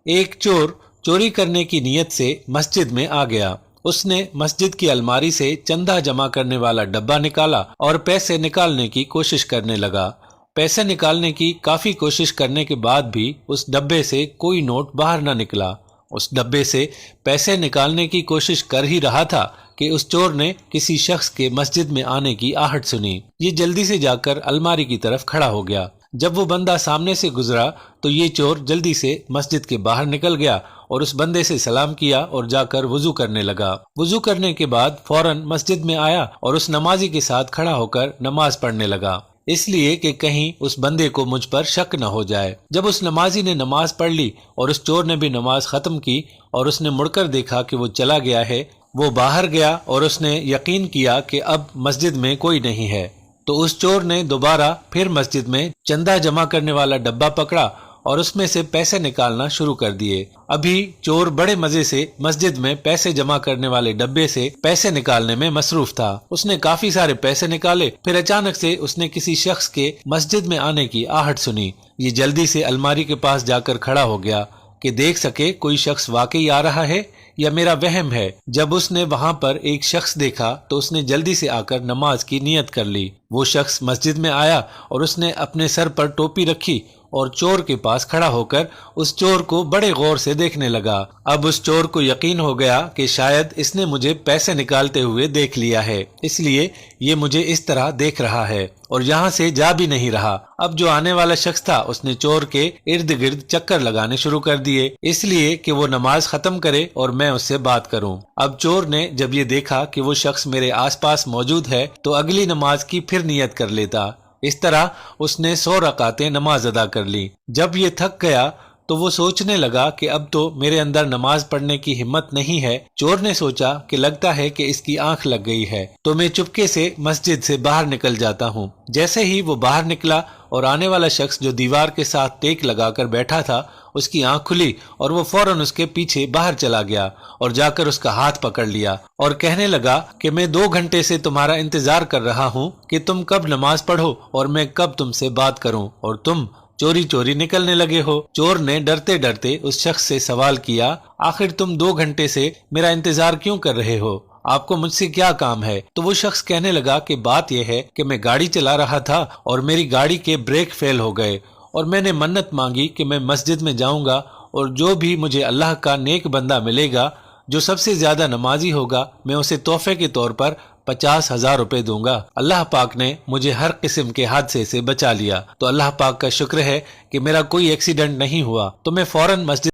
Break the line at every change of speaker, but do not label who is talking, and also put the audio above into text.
ایک چور چوری کرنے کی نیت سے مسجد میں آ گیا۔ اس نے مسجد کی الماری سے چندہ جمع کرنے والا ڈبہ نکالا اور پیسے نکالنے کی کوشش کرنے لگا۔ پیسے نکالنے کی کافی کوشش کرنے کے بعد بھی اس ڈبے سے کوئی نوٹ باہر نہ نکلا۔ اس ڈبے سے پیسے نکالنے کی کوشش کر ہی رہا تھا کہ اس چور نے کسی شخص کے مسجد میں آنے کی آہٹ سنی۔ یہ جلدی سے جا کر الماری کی طرف کھڑا ہو گیا۔ جب وہ بندہ سامنے سے گزرا تو یہ چور جلدی سے مسجد کے باہر نکل گیا اور اس بندے سے سلام کیا اور جا کر وضو کرنے لگا۔ وضو کرنے کے بعد فوراً مسجد میں آیا اور اس نمازی کے ساتھ کھڑا ہو کر نماز پڑھنے لگا، اس لیے کہ کہیں اس بندے کو مجھ پر شک نہ ہو جائے۔ جب اس نمازی نے نماز پڑھ لی اور اس چور نے بھی نماز ختم کی اور اس نے مڑ کر دیکھا کہ وہ چلا گیا ہے، وہ باہر گیا اور اس نے یقین کیا کہ اب مسجد میں کوئی نہیں ہے، تو اس چور نے دوبارہ پھر مسجد میں چندہ جمع کرنے والا ڈبہ پکڑا اور اس میں سے پیسے نکالنا شروع کر دیے۔ ابھی چور بڑے مزے سے مسجد میں پیسے جمع کرنے والے ڈبے سے پیسے نکالنے میں مصروف تھا۔ اس نے کافی سارے پیسے نکالے، پھر اچانک سے اس نے کسی شخص کے مسجد میں آنے کی آہٹ سنی۔ یہ جلدی سے الماری کے پاس جا کر کھڑا ہو گیا کہ دیکھ سکے کوئی شخص واقعی آ رہا ہے یا میرا وہم ہے۔ جب اس نے وہاں پر ایک شخص دیکھا تو اس نے جلدی سے آ کر نماز کی نیت کر لی۔ وہ شخص مسجد میں آیا اور اس نے اپنے سر پر ٹوپی رکھی اور چور کے پاس کھڑا ہو کر اس چور کو بڑے غور سے دیکھنے لگا۔ اب اس چور کو یقین ہو گیا کہ شاید اس نے مجھے پیسے نکالتے ہوئے دیکھ لیا ہے، اس لیے یہ مجھے اس طرح دیکھ رہا ہے اور یہاں سے جا بھی نہیں رہا۔ اب جو آنے والا شخص تھا اس نے چور کے ارد گرد چکر لگانے شروع کر دیے، اس لیے کہ وہ نماز ختم کرے اور میں اس سے بات کروں۔ اب چور نے جب یہ دیکھا کہ وہ شخص میرے آس پاس موجود ہے تو اگلی نماز کی پھر نیت کر لیتا۔ اس طرح اس نے 100 رکعتیں نماز ادا کر لی۔ جب یہ تھک گیا تو وہ سوچنے لگا کہ اب تو میرے اندر نماز پڑھنے کی ہمت نہیں ہے۔ چور نے سوچا کہ لگتا ہے کہ اس کی آنکھ لگ گئی ہے، تو میں چپکے سے مسجد سے باہر نکل جاتا ہوں۔ جیسے ہی وہ باہر نکلا اور آنے والا شخص جو دیوار کے ساتھ ٹیک لگا کر بیٹھا تھا اس کی آنکھ کھلی اور وہ فوراً اس کے پیچھے باہر چلا گیا اور جا کر اس کا ہاتھ پکڑ لیا اور کہنے لگا کہ میں 2 گھنٹے سے تمہارا انتظار کر رہا ہوں کہ تم کب نماز پڑھو اور میں کب تم سے بات کروں، اور تم چوری چوری نکلنے لگے ہو۔ چور نے ڈرتے ڈرتے اس شخص سے سوال کیا، آخر تم 2 گھنٹے سے میرا انتظار کیوں کر رہے ہو؟ آپ کو مجھ سے کیا کام ہے؟ تو وہ شخص کہنے لگا کہ بات یہ ہے کہ میں گاڑی چلا رہا تھا اور میری گاڑی کے بریک فیل ہو گئے اور میں نے منت مانگی کہ میں مسجد میں جاؤں گا اور جو بھی مجھے اللہ کا نیک بندہ ملے گا جو سب سے زیادہ نمازی ہوگا میں اسے تحفے کے طور پر 50,000 روپے دوں گا۔ اللہ پاک نے مجھے ہر قسم کے حادثے سے بچا لیا، تو اللہ پاک کا شکر ہے کہ میرا کوئی ایکسیڈنٹ نہیں ہوا، تو میں فوراً مسجد